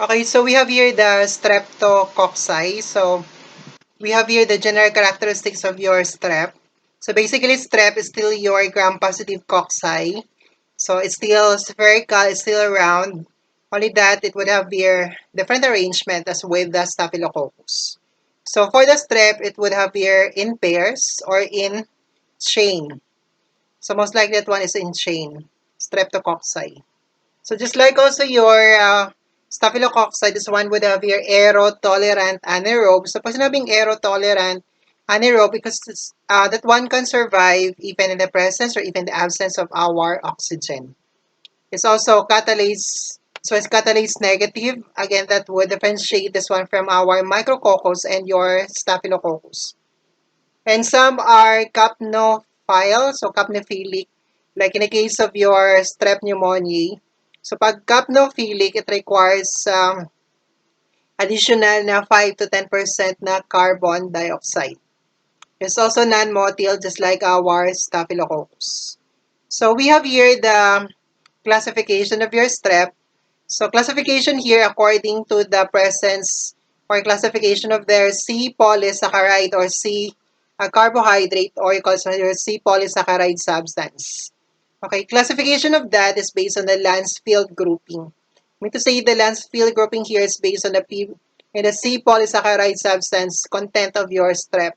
Okay, so we have here the streptococci. So we have here the general characteristics of your strep. So basically, strep is still your gram-positive cocci. So it's still spherical, it's still round. Only that it would have here different arrangement as with the staphylococcus. So for the strep, it would have here in pairs or in chain. So most likely that one is in chain, streptococci. So just like also your staphylococci, this one would have your aero-tolerant anaerobe. So pag sinabing aero-tolerant anaerobe, because that one can survive even in the presence or even the absence of our oxygen. It's also catalase, so it's catalase negative. Again, that would differentiate this one from our micrococcus and your staphylococcus. And some are capnophile, so capnophilic, like in the case of your strep pneumoniae. So pag capnophilic, it requires additional na 5 to 10% na carbon dioxide. It's also non-motile, just like our staphylococcus. So we have here the classification of your strep. So classification here according to the presence or classification of their C polysaccharide or C carbohydrate, or you call it your C polysaccharide substance. Okay, classification of that is based on the Lancefield grouping. I mean to say the Lancefield grouping here is based on the P and the C polysaccharide substance content of your strep.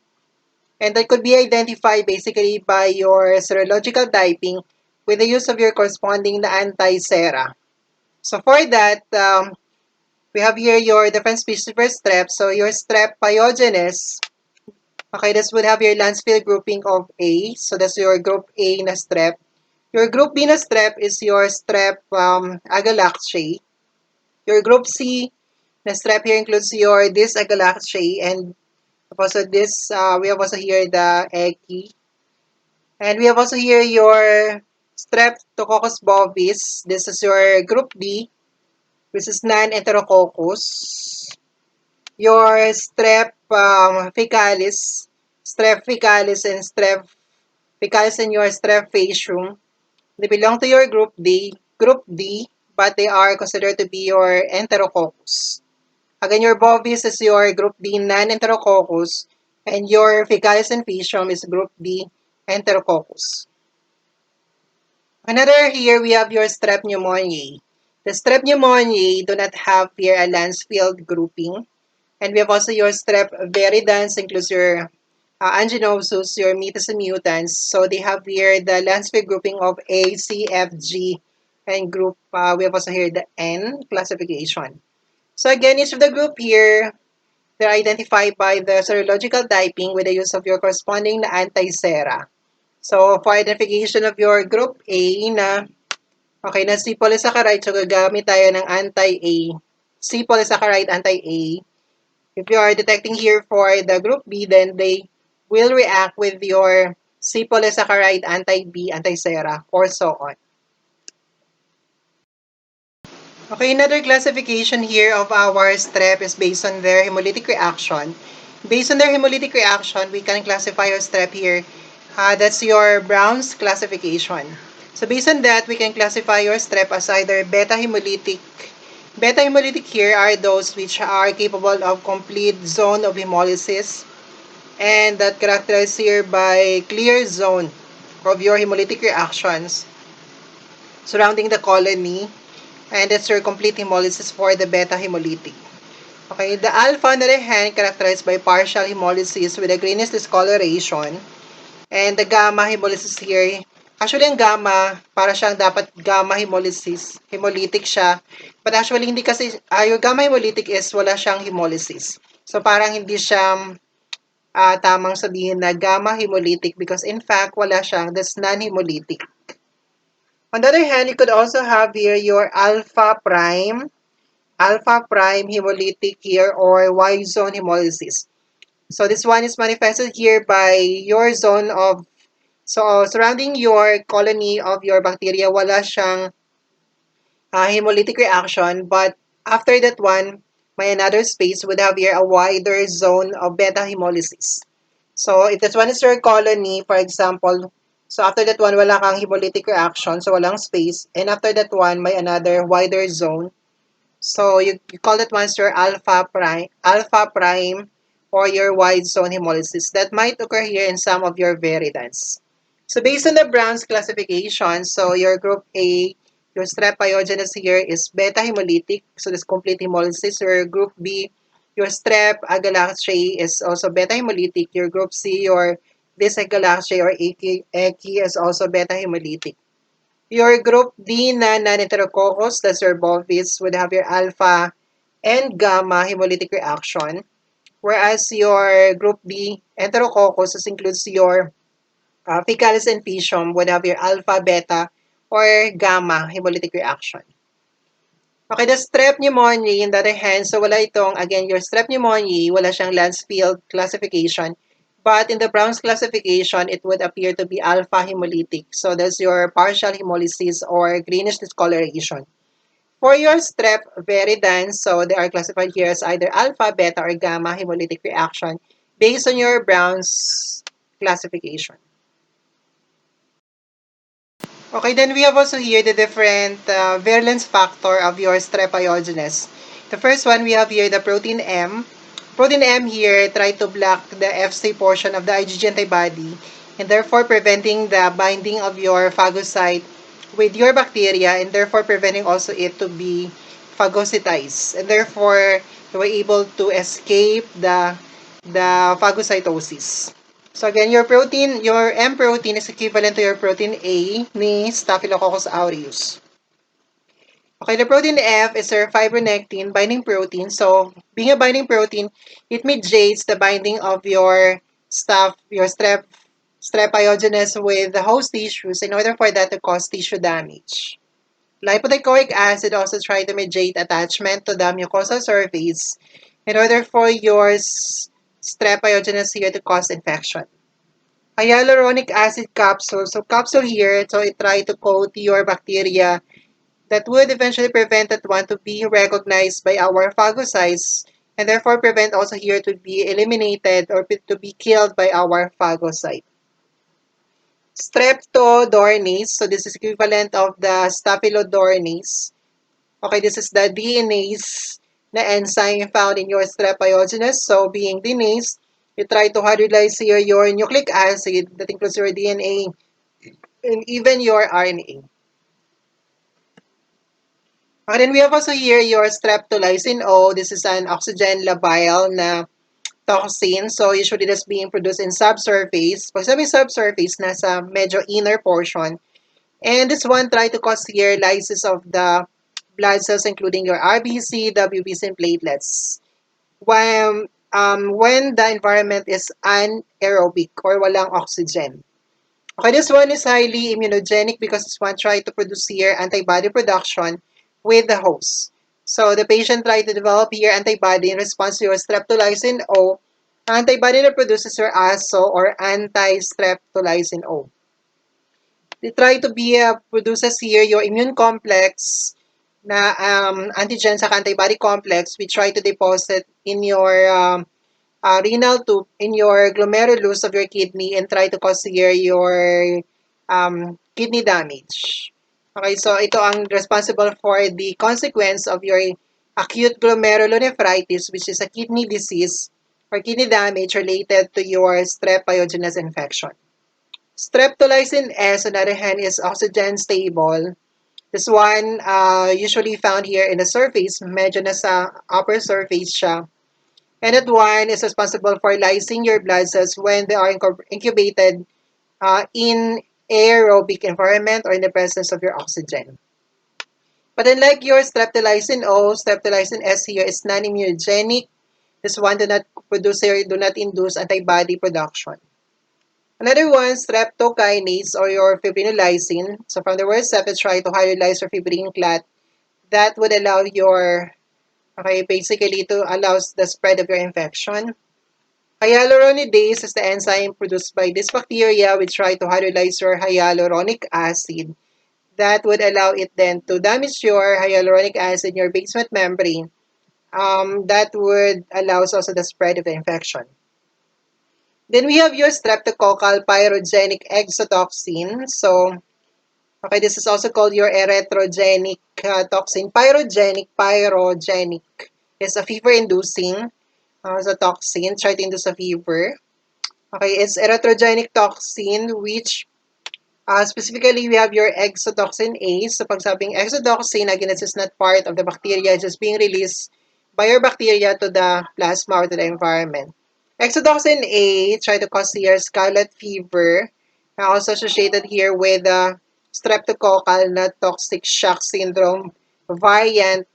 And that could be identified basically by your serological typing with the use of your corresponding anti-sera. So for that, we have here your different species for strep. So your strep pyogenes, okay, this would have your Lancefield grouping of A. So that's your group A na strep. Your group B na strep is your strep agalactiae. Your group C na strep here includes your this agalactiae, and also this, we have also here the Eckie. And we have also here your Streptococcus bovis. This is your group D, which is non-enterococcus. Your strep fecalis and strep fecalis and your strep facium, they belong to your group D, but they are considered to be your enterococcus. Again, your bovis is your group D non-enterococcus, and your fecalis and facium is group D enterococcus. Another here we have your strep pneumoniae. The strep pneumoniae do not have here a Lancefield grouping. And we have also your strep viridans, includes your anginosus, your metas and mutans. So they have here the Lancefield grouping of A, C, F, G, and group. We have also here the N classification. So again, each of the group here, they're identified by the serological typing with the use of your corresponding na anti-sera. So for identification of your group A na, okay, na C polysaccharide, so gagamit tayo ng anti-A. C polysaccharide anti-A. If you are detecting here for the group B, then they will react with your C polysaccharide anti-B, anti-sera, or so on. Okay, another classification here of our strep is based on their hemolytic reaction. Based on their hemolytic reaction, we can classify our strep here. That's your Brown's classification. So based on that, we can classify your strep as either beta hemolytic. Beta hemolytic here are those which are capable of complete zone of hemolysis, and that characterized here by clear zone of your hemolytic reactions surrounding the colony, and that's your complete hemolysis for the beta hemolytic. Okay, the alpha on the other hand characterized by partial hemolysis with a greenish discoloration, and the gamma hemolysis here, actually ang gamma, para siyang dapat gamma hemolysis, hemolytic siya, but actually hindi kasi, yung gamma hemolytic is wala siyang hemolysis. So parang hindi siya tamang sabihin na gamma hemolytic because in fact, wala siyang, that's non-hemolytic. On the other hand, you could also have here your alpha prime hemolytic here, or Y zone hemolysis. So this one is manifested here by your zone of, so surrounding your colony of your bacteria, wala siyang hemolytic reaction, but after that one, may another space would have here a wider zone of beta hemolysis. So if that one is your colony, for example, so after that one, wala kang hemolytic reaction, so walang space, and after that one, may another wider zone. So you call that once your alpha prime, or your wide zone hemolysis that might occur here in some of your Viridans. So based on the Brown's classification, so your group A, your strep pyogenes here is beta hemolytic, so this complete hemolysis. Your group B, your strep agalaceae is also beta hemolytic. Your group C, your this agalaceae or eki is also beta hemolytic. Your group D na non-enterococcus, that's your bovis, would have your alpha and gamma hemolytic reaction. Whereas your group B, enterococcus, this includes your faecalis and piscium, would have your alpha, beta, or gamma hemolytic reaction. Okay, the strep pneumoniae, in the other hand, so wala itong, again, your strep pneumoniae, wala siyang Lancefield classification. But in the Brown's classification, it would appear to be alpha hemolytic. So that's your partial hemolysis or greenish discoloration. For your strep viridans, so they are classified here as either alpha, beta, or gamma hemolytic reaction based on your Brown's classification. Okay, then we have also here the different virulence factor of your strep pyogenes. The first one, we have here the protein M. Protein M here try to block the Fc portion of the IgG antibody and therefore preventing the binding of your phagocyte with your bacteria and therefore preventing also it to be phagocytized and therefore you were able to escape the phagocytosis. So again, your M protein is equivalent to your protein A ni Staphylococcus aureus. Okay, the protein F is your fibronectin binding protein. So being a binding protein, it mediates the binding of your strep pyogenes with the host tissues in order for that to cause tissue damage. Lipoteichoic acid also try to mediate attachment to the mucosal surface in order for your strep pyogenes here to cause infection. Hyaluronic acid capsule. So capsule here, so it try to coat your bacteria that would eventually prevent that one to be recognized by our phagocytes and therefore prevent also here to be eliminated or to be killed by our phagocyte. Streptodornase, so this is equivalent of the staphylodorinase. Okay, this is the DNase na enzyme found in your strep pyogenes. So being DNase, you try to hydrolyze here your nucleic acid that includes your DNA and even your RNA. And then we have also here your streptolysin O. This is an oxygen labile na toxin. So usually that's being produced in subsurface. Pag sabi subsurface, nasa medyo inner portion. And this one try to cause here lysis of the blood cells including your RBC, WBC, and platelets. When the environment is anaerobic or walang oxygen. Okay, this one is highly immunogenic because this one try to produce here antibody production with the host. So the patient try to develop here antibody in response to your streptolysin O. Antibody that produces your ASO or anti-streptolysin O. They try to be produces here your immune complex na antigen sa antibody complex. We try to deposit in your renal tube, in your glomerulus of your kidney and try to cause here your kidney damage. Okay, so ito ang responsible for the consequence of your acute glomerulonephritis, which is a kidney disease or kidney damage related to your strep pyogenes infection. Streptolysin S, on the other hand, is oxygen stable. This one usually found here in the surface, medyo nasa upper surface siya. And that one is responsible for lysing your blood cells when they are incubated in aerobic environment or in the presence of your oxygen. But unlike your streptolysin O, streptolysin S here is non-immunogenic. This one do not induce antibody production. Another one, streptokinase or your fibrinolysin. So from the word strep, it's try to hydrolyze your fibrin clot. That would allow your, okay, basically to allows the spread of your infection. Hyaluronidase is the enzyme produced by this bacteria which try to hydrolyze your hyaluronic acid. That would allow it then to damage your hyaluronic acid in your basement membrane. That would allow also the spread of the infection. Then we have your streptococcal pyrogenic exotoxin. So Okay, this is also called your erythrogenic toxin. Pyrogenic is a fever-inducing the toxin, try to induce a fever. Okay, it's erythrogenic toxin which specifically we have your exotoxin A. So pag sabing exotoxin, again, this is not part of the bacteria, it's just being released by your bacteria to the plasma or to the environment. Exotoxin A try to cause here scarlet fever, also associated here with streptococcal na toxic shock syndrome variant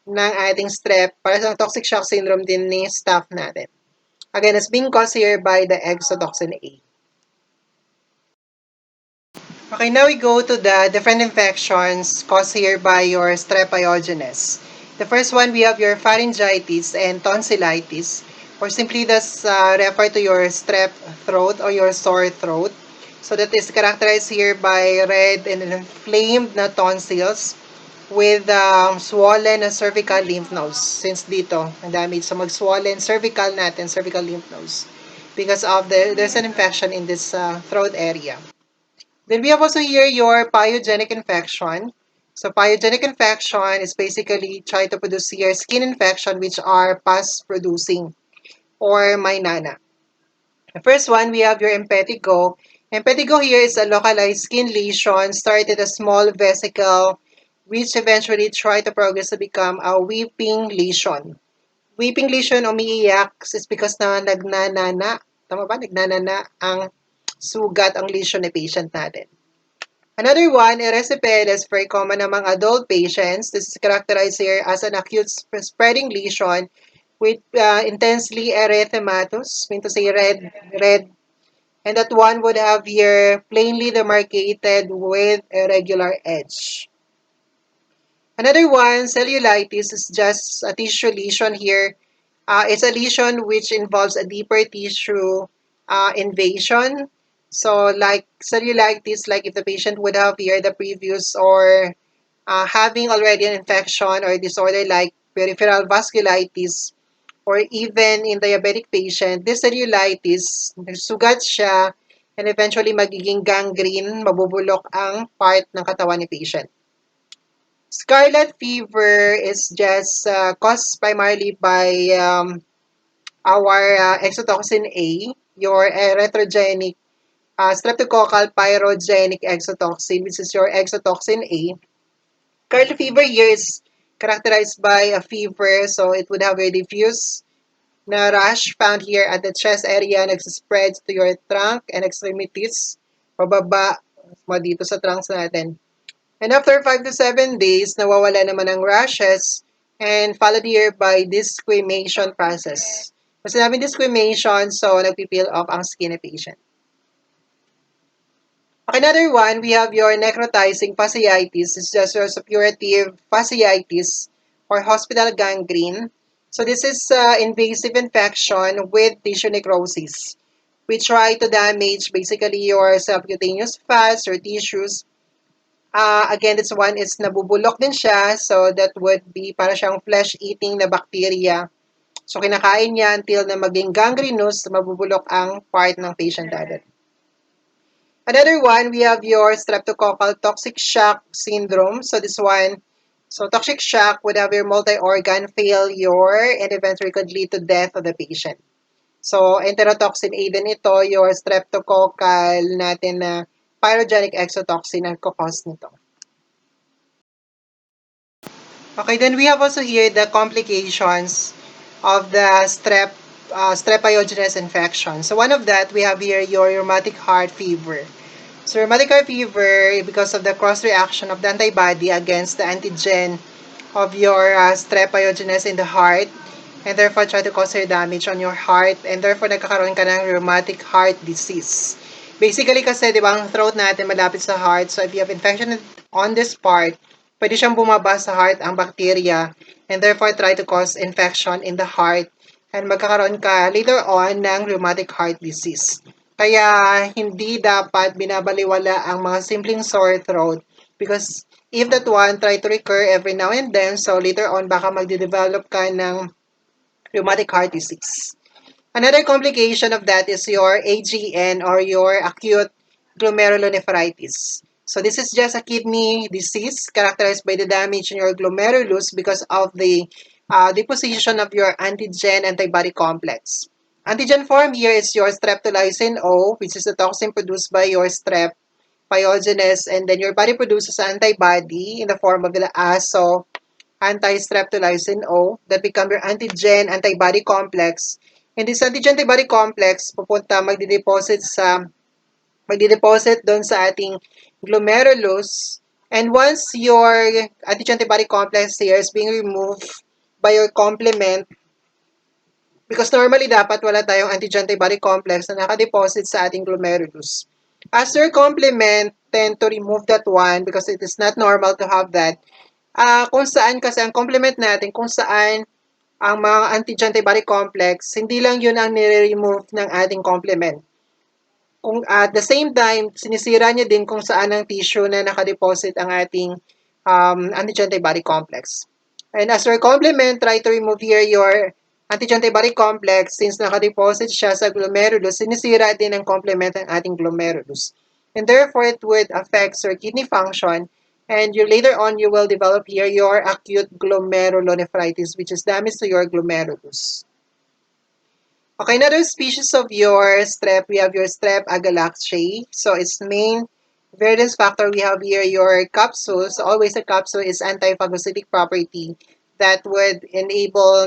ng ating strep. Para sa toxic shock syndrome din ni staff natin. Again, it's being caused here by the exotoxin A. Okay, now we go to the different infections caused here by your strep pyogenes. The first one, we have your pharyngitis and tonsillitis, or simply that's refer to your strep throat or your sore throat. So that is characterized here by red and inflamed na tonsils with swollen cervical lymph nodes. Since dito, ang damage. So mag-swollen cervical natin, cervical lymph nodes. Because of there's an infection in this throat area. Then we have also here your pyogenic infection. So pyogenic infection is basically try to produce here skin infection which are pus producing or mainana. The first one, we have your impetigo. Impetigo here is a localized skin lesion started a small vesicle which eventually try to progress to become a weeping lesion. Weeping lesion, umiiyak is because na nagnanana. Tama ba? Nagnanana ang sugat, ang lesion ni patient natin. Another one, erysipelas is very common among adult patients. This is characterized here as an acute spreading lesion with intensely erythematous, mean to say red, and that one would have here plainly demarcated with a regular edge. Another one, cellulitis, is just a tissue lesion here. It's a lesion which involves a deeper tissue invasion. So like cellulitis, like if the patient would have here the previous or having already an infection or disorder like peripheral vasculitis, or even in diabetic patient, this cellulitis, sugat siya, and eventually magiging gangrene, mabubulok ang part ng katawan ni patient. Scarlet fever is just caused primarily by our exotoxin A, your erythrogenic streptococcal pyrogenic exotoxin, which is your exotoxin A. Scarlet fever here is characterized by a fever, so it would have a diffuse na rash found here at the chest area, nagsispread to your trunk and extremities, pababa, dito sa trunks natin. And after 5 to 7 days, nawawala naman ang rashes and followed here by desquamation process. Kasi namin desquamation, so nagpipeel off ang skin ng patient. Another one, we have your necrotizing fasciitis. It's just your suppurative fasciitis or hospital gangrene. So this is invasive infection with tissue necrosis. We try to damage basically your subcutaneous fats or tissues. Again, this one is nabubulok din siya. So that would be para siyang flesh-eating na bacteria. So kinakain niya until na maging gangrenous, mabubulok ang part ng patient natin. Another one, we have your streptococcal toxic shock syndrome. So this one, so toxic shock would have your multi-organ failure and eventually could lead to death of the patient. So enterotoxin A din ito, your streptococcal natin na pyrogenic exotoxin ang cause nito. Okay, then we have also here the complications of the strep pyogenes infection. So one of that, we have here your rheumatic heart fever. So rheumatic heart fever, because of the cross-reaction of the antibody against the antigen of your strep pyogenes in the heart, and therefore try to cause your damage on your heart, and therefore nagkakaroon ka ng rheumatic heart disease. Basically kasi, di ba, ang throat natin malapit sa heart, so if you have infection on this part, pwede siyang bumaba sa heart ang bacteria, and therefore try to cause infection in the heart, and magkakaroon ka later on ng rheumatic heart disease. Kaya hindi dapat binabaliwala ang mga simpleng sore throat because if that one try to recur every now and then, so later on baka magde-develop ka ng rheumatic heart disease. Another complication of that is your AGN or your acute glomerulonephritis. So this is just a kidney disease characterized by the damage in your glomerulus because of the deposition of your antigen antibody complex. Antigen form here is your streptolysin O, which is the toxin produced by your strep pyogenes, and then your body produces antibody in the form of the ASO anti-streptolysin O that become your antigen antibody complex. And this antigen antibody complex magdideposit doon sa ating glomerulus. And once your antigen antibody complex here is being removed by your complement, because normally dapat wala tayong antigen antibody complex na nakadeposit sa ating glomerulus. As your complement tend to remove that one because it is not normal to have that. Kung saan kasi ang complement natin, kung saan ang mga antigen antibody complex, hindi lang yun ang nire-remove ng ating complement. Kung at the same time, sinisira niya din kung saan ang tissue na nakadeposit ang ating antigen antibody complex. And as your complement, try to remove here your antigen antibody complex since nakadeposit siya sa glomerulus, sinisira din ang complement ng ating glomerulus. And therefore, it would affect your kidney function, and later on, you will develop here your acute glomerulonephritis, which is damage to your glomerulus. Okay, another species of your strep, we have your strep agalactiae. So its main virulence factor, we have here your capsule. So always a capsule is anti-phagocytic property that would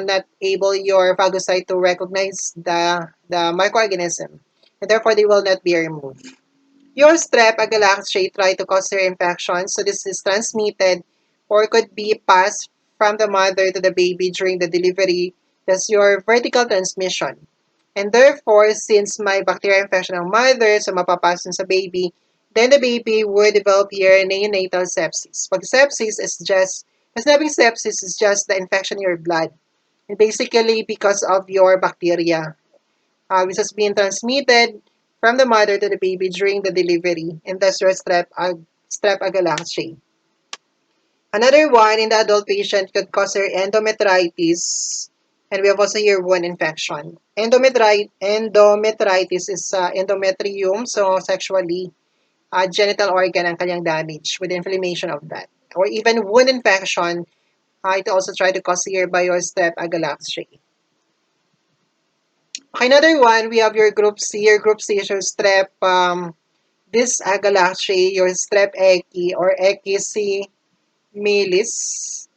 not able your phagocyte to recognize the microorganism. And therefore, they will not be removed. Your strep agalactiae try to cause your infection. So this is transmitted or could be passed from the mother to the baby during the delivery. That's your vertical transmission. And therefore, since may bacterial infection ng mother, so mapapasok sa baby, then the baby would develop here neonatal sepsis. Pag sepsis is just, sepsis is just the infection in your blood. And basically because of your bacteria, which has been transmitted from the mother to the baby during the delivery, and that's your strep agalactiae. Another one in the adult patient could cause her endometritis, and we have also here wound infection. Endometritis is endometrium, so sexually genital organ ang kanyang damage with inflammation of that. Or even wound infection, it also try to cause here by your strep agalactiae. Okay, another one, we have your group C. Your group C is your strep, this agalactiae, your strep equi or equisi milis.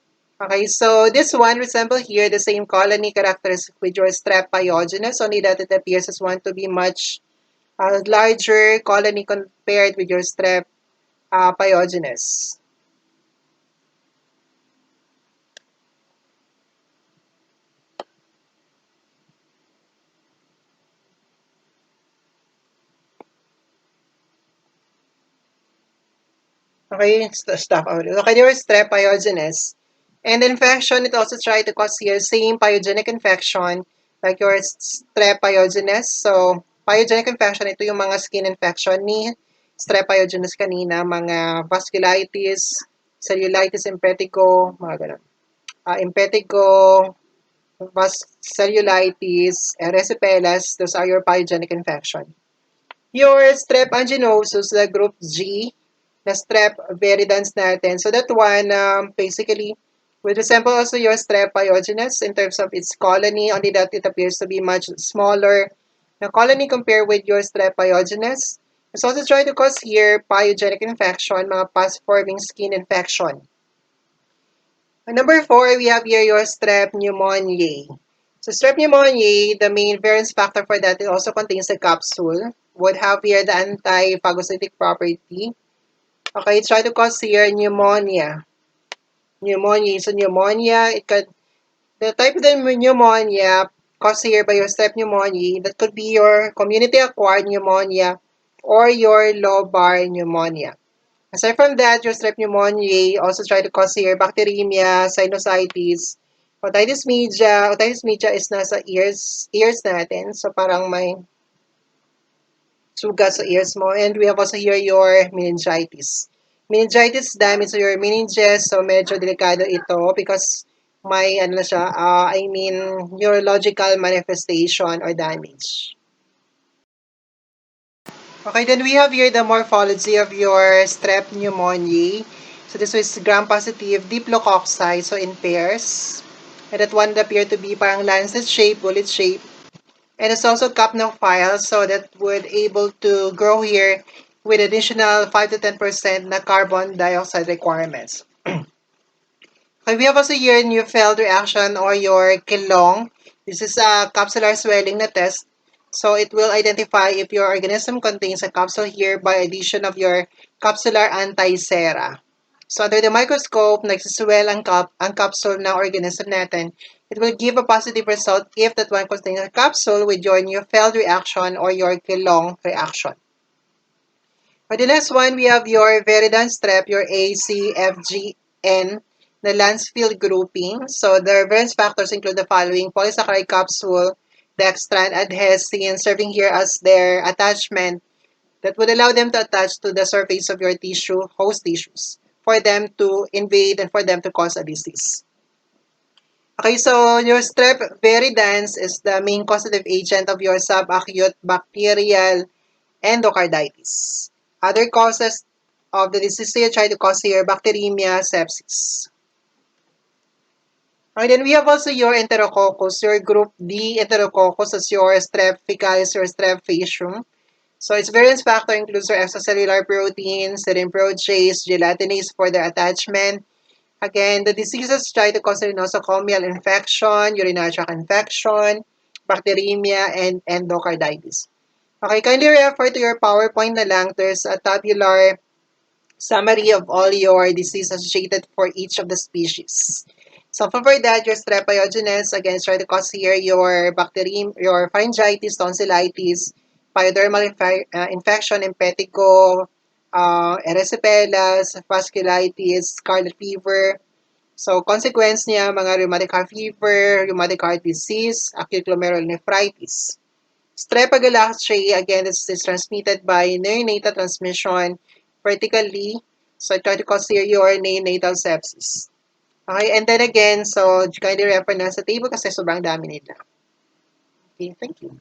Okay, so this one resembles here the same colony characteristics with your strep pyogenes, only that it appears as one to be much larger colony compared with your strep pyogenes. Okay, stop out. Okay, there is strep pyogenes. And infection, it also try to cause here same pyogenic infection like your strep pyogenes. So, pyogenic infection, ito yung mga skin infection ni strep pyogenes kanina, mga vasculitis, cellulitis impetigo, mga ganun. Impetigo, cellulitis, erysipelas, those are your pyogenic infection. Your strep anginosus, the group G, na strep viridans natin. So that one, basically, would resemble also your strep pyogenes in terms of its colony, only that it appears to be much smaller na colony compared with your strep pyogenes. It's also trying to cause here pyogenic infection, mga pus-forming skin infection. And number 4, we have here your strep pneumoniae. So strep pneumoniae, the main variance factor for that, it also contains a capsule, would have here the anti-phagocytic property. Okay, try to cause here pneumonia. Pneumonia. So pneumonia, the type of the pneumonia caused here by your strep pneumoniae, that could be your community-acquired pneumonia or your lobar pneumonia. Aside from that, your strep pneumoniae also try to cause here bacteremia, sinusitis, otitis media. Otitis media is nasa ears natin. So parang may sugat sa ears mo. And we have also here your meningitis. Meningitis damage to your meninges. So medyo delikado ito because may neurological manifestation or damage. Okay, then we have here the morphology of your strep pneumoniae. So this is gram-positive diplococci, so in pairs. And that one appear to be parang lancet shape, bullet shape. And it's also capnophile, so that would able to grow here with additional 5 to 10% na carbon dioxide requirements. Okay, we have also here Neufeld reaction or your kilong. This is a capsular swelling na test. So it will identify if your organism contains a capsule here by addition of your capsular anti-sera. So under the microscope, nagsiswell ang capsule ng organism natin. It will give a positive result if that one contains a capsule with your Neufeld reaction or your kilong reaction. For the next one, we have your Veridan strep, your ACFGN, the Lansfield grouping. So the reference factors include the following: polysaccharide capsule, dextran, adhesine, serving here as their attachment that would allow them to attach to the surface of your tissue, host tissues, for them to invade and for them to cause a disease. Okay, so your strep viridans is the main causative agent of your subacute bacterial endocarditis. Other causes of the disease here try to cause here bacteremia, sepsis. Okay, then we have also your enterococcus, your group D enterococcus as your strep ficalis or strep facium. So its variance factor includes your extracellular proteins, serine protease, gelatinase for their attachment. Again, the diseases try to cause nosocomial infection, urinary tract infection, bacteremia, and endocarditis. Okay, kindly refer to your PowerPoint na lang. There's a tabular summary of all your disease associated for each of the species. So for that, your strep pyogenes, again, try to cause here your bacterium, your pharyngitis, tonsillitis, pyodermal infection, impetigo, erysipelas, vasculitis, scarlet fever. So consequence niya, mga rheumatic heart fever, rheumatic heart disease, acute glomerulonephritis. Strep pyogenes, again, this is transmitted by neonatal transmission vertically. So, try to cause here your neonatal sepsis. Okay, and then again, so kindly refer na sa table kasi sobrang dami nila. Okay, thank you.